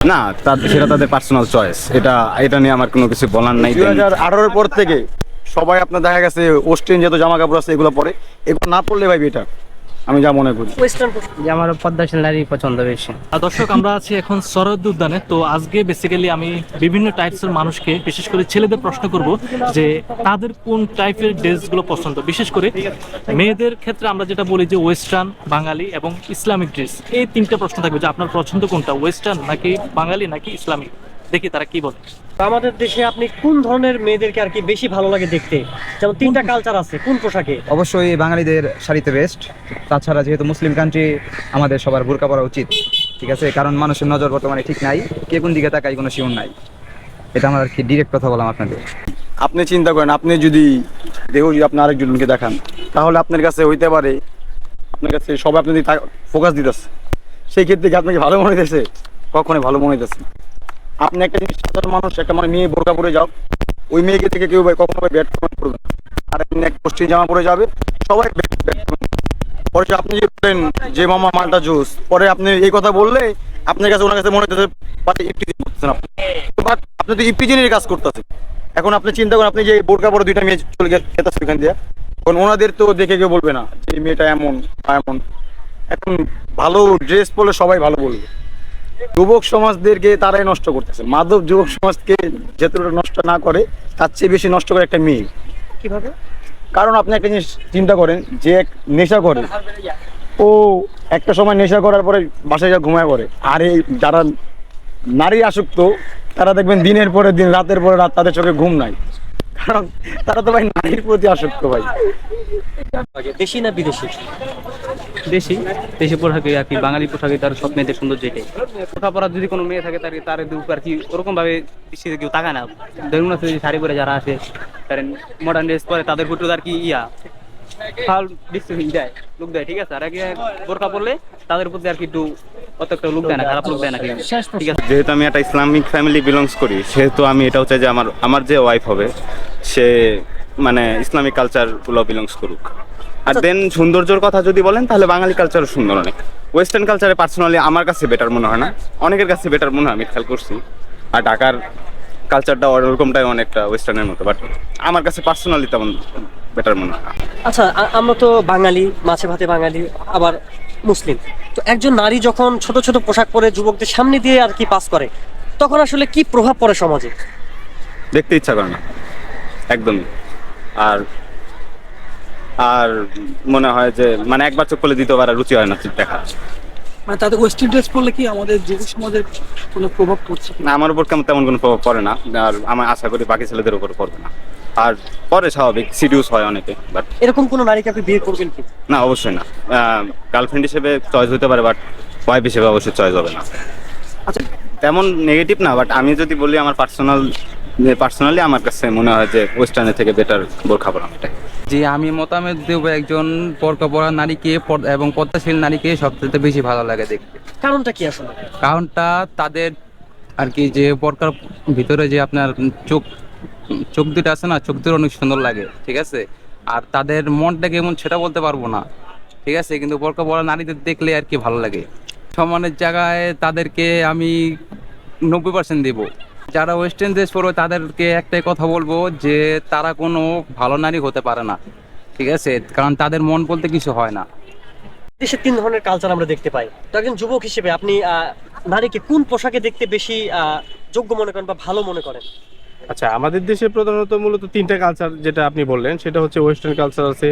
না, সেটা তাদের পার্সোনাল চয়েস। এটা এটা নিয়ে আমার কোনো কিছু বলার নাই। 2018 পর থেকে সবাই আপনার দেখা গেছে ওয়েস্টার্ন যত জামা কাপড় আছে এগুলো পরে, এগুলো না পরলে ভাই বেটার, আমি যা মনে করি। ওয়েস্টার্ন যে আমার পদ্মাশীল নারী পছন্দ বেশি। দর্শক, আমরা আছি এখন সরোয়ার্দী উদ্যানে। তো আজকে বেসিক্যালি আমি বিভিন্ন টাইপসের মানুষকে, বিশেষ করে ছেলেদের প্রশ্ন করব যে তাদের কোন টাইপের ড্রেসগুলো পছন্দ। বিশেষ করে মেয়েদের ক্ষেত্রে আমরা যেটা বলি যে ওয়েস্টার্ন, বাঙালি এবং ইসলামিক ড্রেস, এই তিনটা প্রশ্ন থাকবে যে আপনার পছন্দ কোনটা, ওয়েস্টার্ন নাকি বাঙালি নাকি ইসলামিক। দেখি তারা কি বলে। আমাদের দেশে আপনি কোন ধরনের মেয়েদেরকে আর কি বেশি ভালো লাগে দেখতে? যেমন তিনটা কালচার আছে, কোন পোশাকে? অবশ্যই বাঙালিদের শাড়িতে বেস্ট। তাছাড়া যেহেতু মুসলিম কান্ট্রি, আমাদের সবার বোরকা পরা উচিত, ঠিক আছে? কারণ মানুষের নজর বর্তমানে ঠিক নাই, কে কোন দিকে তাকাই কোনো শিওর নাই। এটা আমার আর কি ডিরেক্ট কথা বললাম আপনাদের। আপনি চিন্তা করেন, আপনি যদি দেহ যদি আপনি আরেকজনকে দেখান, তাহলে আপনার কাছে হইতে পারে আপনার কাছে সবাই আপনি যদি ফোকাস দিতেছে, সেই ক্ষেত্রে কি আপনাকে ভালো মনে হইতেছে? কখনোই ভালো মনে হইতেছে। আপনি একটা জিনিস, সাধারণ মানুষ, একটা মানে মেয়ে বোরকা পরে যাও, ওই মেয়েকে থেকে কেউ ভাই কখনো ব্যাড কমেন্ট করবে না। আর আপনি এক পোস্টিং জামা পরে যাবে, সবাই ব্যাড কমেন্ট। পরে আপনি যে বলেন যে মামা মালটা জুস, পরে আপনি এই কথা বললে আপনার কাছে ওনার কাছে মনে হইতেছে ইফটিজিং করতেছেন আপনি, বাট আপনি তো ইফটিজিংয়ের কাজ করতেছেন। এখন আপনি চিন্তা করেন, আপনি যে বোরকা পরে দুইটা মেয়ে চলে খেতেছে ওইখান দিয়ে, এখন ওনাদের তো দেখে কেউ বলবে না যে মেয়েটা এমন এমন। এখন ভালো ড্রেস পরলে সবাই ভালো বলবে। যুবক সমাজদেরকে তারাই নষ্ট করতেছে। মাদক যুবক সমাজকে যতটা নষ্ট না করে, তার চেয়ে বেশি নষ্ট করে একটা মেয়ে। কিভাবে? কারণ আপনি একটা জিনিস চিন্তা করেন, যে এক নেশা করে, ও একটা সময় নেশা করার পরে বাসায় যা ঘুমায় পড়ে। আর এই যারা নারী আসক্ত, তারা দেখবেন দিনের পরে দিন, রাতের পরে রাত তাদের চোখে ঘুম নাই, কারণ তারা তো ভাই নারীর প্রতি আসক্ত ভাই। দেশি না বিদেশি? দেশি দেশি পোশাকে আর কি, বাঙালি পোশাকে তার সব মেয়েদের সৌন্দর্য এটাই। পোশাক পরা যদি কোনো মেয়ে থাকে তার তার উপর আর কি ওরকম ভাবে দৃষ্টিতে কেউ তাকায় না। দেখুন আছে শাড়ি পরে যারা আসে, তারা মডার্ন ড্রেস পরে, তাদের প্রতি আর কি ফাল দৃষ্টি দেয়, লুক দেয়, ঠিক আছে? আর আগে বোরকা পরলে তাদের প্রতি আর কি একটু অত একটা লুক দেয় না, খারাপ লুক দেয় না, ঠিক আছে? যেহেতু আমি একটা ইসলামিক ফ্যামিলি বিলংস করি, সেহেতু আমি এটাও চাই যে আমার আমার যে ওয়াইফ হবে সে মানে ইসলামিক কালচারগুলো বিলংস করুক। আর দেন সৌন্দর্যের কথা যদি বলেন, তাহলে বাঙালি কালচারও সুন্দর অনেক। ওয়েস্টার্ন কালচারে পার্সোনালি আমার কাছে বেটার মনে হয় না, অনেকের কাছে বেটার মনে হয়, আমি খেয়াল করছি। আর ঢাকার কালচারটা ওরকমটাই অনেকটা ওয়েস্টার্নের মতো, বাট আমার কাছে পার্সোনালি তেমন বেটার মনে হয় না। আচ্ছা, আমরা তো বাঙালি, মাছে ভাতে বাঙালি, আবার মুসলিম। তো একজন নারী যখন ছোট ছোট পোশাক পরে যুবকদের সামনে দিয়ে আর কি পাস করে, তখন আসলে কি প্রভাব পড়ে সমাজে? দেখতে ইচ্ছা করে না একদমই। আর আর মনে হয় যে মানে একবার চোখ করলে দ্বিতীয়বার আর রুচি হয় না দেখা। মানে তাদের ওয়েস্টার্ন ড্রেস পরলে কি আমাদের যুব সমাজের কোনো প্রভাব পড়ছে? না, আমার উপর তেমন কোনো প্রভাব পড়ে না, আর আমি আশা করি বাকি ছেলেদের উপর পড়বে না। আর পরে স্বাভাবিক সিডিউস হয় অনেকে, বাট এরকম কোন নারীকে আপনি বিয়ে করবেন কি? না, অবশ্যই না। গার্লফ্রেন্ড হিসেবে চয়েস হতে পারে, বাট ওয়াইফ হিসেবে অবশ্যই চয়েস হবে না। আচ্ছা, তেমন নেগেটিভ না, বাট আমি যদি বলি আমার পার্সোনালি আমার কাছে মনে হয় যে ওয়েস্টার্নের থেকে বেটার বোরখা পরা এটাই। যে আমি মতামত দেবো, একজন বোরকা পরা নারীকে এবং পদ্মাশীল নারীকে সবচেয়ে বেশি ভালো লাগে দেখতে। কারণটা কি আসলে? কারণটা তাদের আর কি, যে বোরকার ভিতরে যে আপনার চোখ চোখ দুটো আছে না, চোখ দুটো অনেক সুন্দর লাগে, ঠিক আছে? আর তাদের মনটা কেমন সেটা বলতে পারবো না, ঠিক আছে? কিন্তু বোরকা পরা নারীদের দেখলে আর কি ভালো লাগে। সমানের জায়গায় তাদেরকে আমি 90% দেবো। যারা ওয়েস্টার্ন ড্রেস পরবে তাদেরকে একটাই কথা বলবো যে তারা কোনো ভালো নারী হতে পারে না, ঠিক আছে? কারণ তাদের মন বলতে কিছু হয় না। দেশে তিন ধরনের কালচার আমরা দেখতে পাই। তো একজন যুবক হিসেবে আপনি নারীকে কোন পোশাকে দেখতে বেশি যোগ্য মনে করেন বা ভালো মনে করেন? আচ্ছা, আমাদের দেশে প্রধানত মূলত তিনটা কালচার যেটা আপনি বললেন, সেটা হচ্ছে ওয়েস্টার্ন কালচার আছে,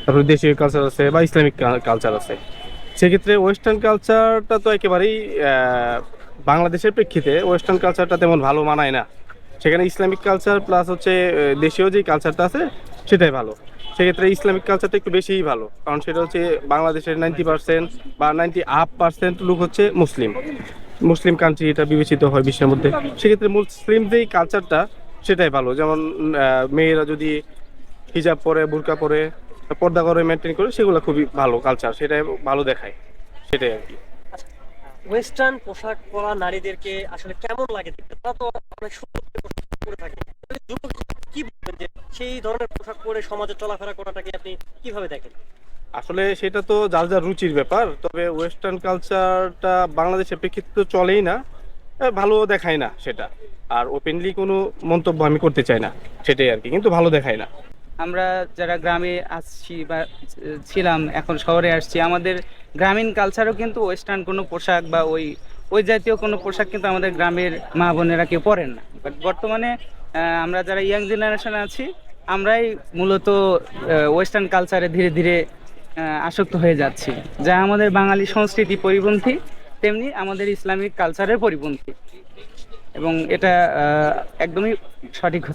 তারপরে দেশীয় কালচার আছে, বা ইসলামিক কালচার আছে। সেক্ষেত্রে ওয়েস্টার্ন কালচারটা তো একেবারেই বাংলাদেশের প্রেক্ষিতে ওয়েস্টার্ন কালচারটা তেমন ভালো মানায় না। সেখানে ইসলামিক কালচার প্লাস হচ্ছে দেশীয় যে কালচারটা আছে সেটাই ভালো। সেক্ষেত্রে ইসলামিক কালচারটা একটু বেশিই ভালো, কারণ সেটা হচ্ছে বাংলাদেশের 90% বা 90% লোক হচ্ছে মুসলিম কান্ট্রি, এটা বিবেচিত হয় বিশ্বের মধ্যে। সেক্ষেত্রে মুসলিম যেই কালচারটা সেটাই ভালো। যেমন মেয়েরা যদি হিজাব পরে, বুরকা পরে, পর্দা করে মেনটেন করে, সেগুলো খুবই ভালো কালচার, সেটাই ভালো দেখায়, সেটাই আর কি। ওয়েস্টার্ন পোশাক পরা নারীদেরকে আসলে কেমন লাগে দেখতে? তারা তো অনেক সুন্দর পোশাক পরে থাকে। যুবক কি বলবেন যে সেই ধরনের পোশাক পরে সমাজে চলাফেরা করাটাকে আপনি কিভাবে দেখেন? আসলে সেটা তো যার যার রুচির ব্যাপার। তবে ওয়েস্টার্ন কালচারটা বাংলাদেশের প্রেক্ষিতে তো চলেই না, ভালো দেখায় না সেটা। আর ওপেনলি কোনো মন্তব্য আমি করতে চাই না, সেটাই আর কি, কিন্তু ভালো দেখায় না। আমরা যারা গ্রামে আসছি বা ছিলাম, এখন শহরে আসছি, আমাদের গ্রামীণ কালচারও কিন্তু ওয়েস্টার্ন কোনো পোশাক বা ওই ওই জাতীয় কোনো পোশাক কিন্তু আমাদের গ্রামের মা বোনেরা কেউ পরেন না। বাট বর্তমানে আমরা যারা ইয়াং জেনারেশন আছি, আমরাই মূলত ওয়েস্টার্ন কালচারে ধীরে ধীরে আসক্ত হয়ে যাচ্ছি, যা আমাদের বাঙালি সংস্কৃতি পরিপন্থী, তেমনি আমাদের ইসলামিক কালচারের পরিপন্থী, এবং এটা একদমই সঠিক হচ্ছে